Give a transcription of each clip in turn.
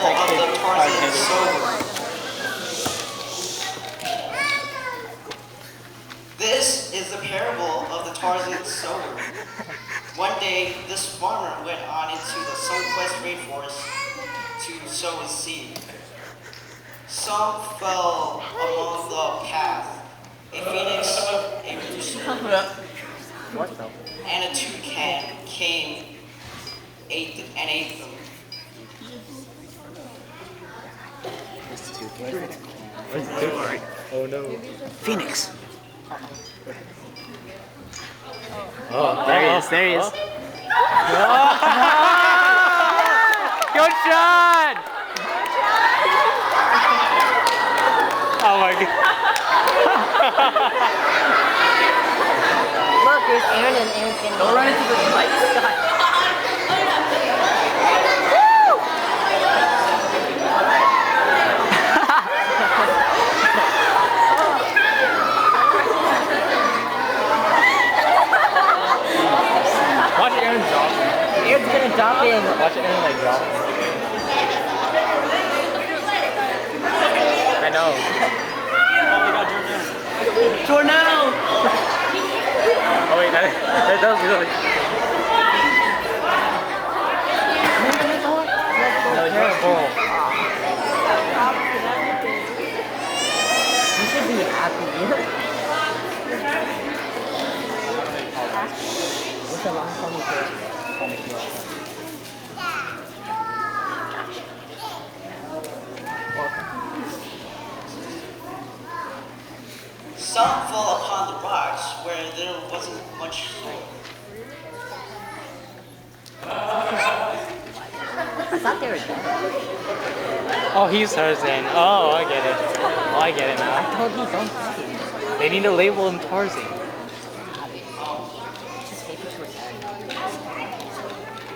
of the Tarzan sower. This is the parable of the Tarzan sower. One day, this farmer went on into the SonQuest Rainforest to sow his seed. Some fell along the path. A phoenix, a rooster, and a toucan came and ate them. Oh no. Phoenix. Oh, There he is. There he is. Good shot! Oh my god. Look, there's Aaron and Aaron's getting. Don't run into the light. Watch Aaron drop. Aaron's gonna drop in. Watch Aaron like drop. I know. Tornado. Oh wait, that was really. No, you're full. You should be happy. What's the long ponytail? Some fell upon the rocks where there wasn't much soil. I thought they were dead. Oh, he's Tarzan. Oh, I get it. Oh, I get it I now. told you don't say it. They need to label him Tarzan. Just make it to a tag.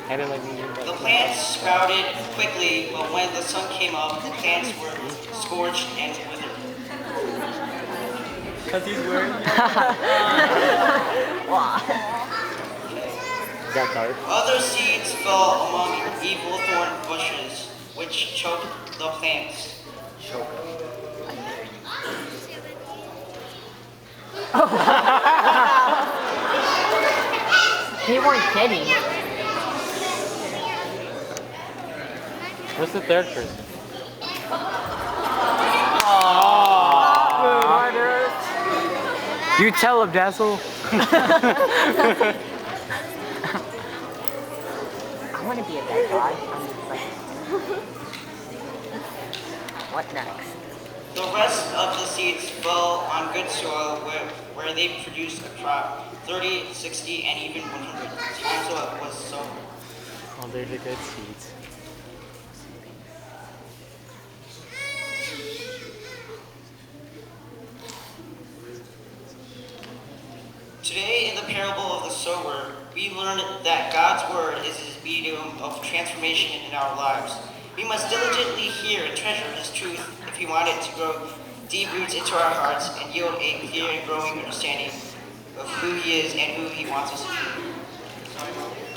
And then like The plants sprouted quickly, but when the sun came up, the plants were scorched and withered. Because he's wearing. Wow. Got dark. Other seeds fell among evil thorn bushes, which choked the plants. They weren't kidding. What's the third person? You tell him, Dazzle. I want to be a bad guy. I'm like, what next? The rest of the seeds fell on good soil where they produced a crop 30, 60, and even 100 times what was sown. Oh, they're the good seeds. Today, in the parable of the sower, we learn that God's word is his medium of transformation in our lives. We must diligently hear and treasure his truth if we want it to grow deep roots into our hearts and yield a clear and growing understanding of who he is and who he wants us to be.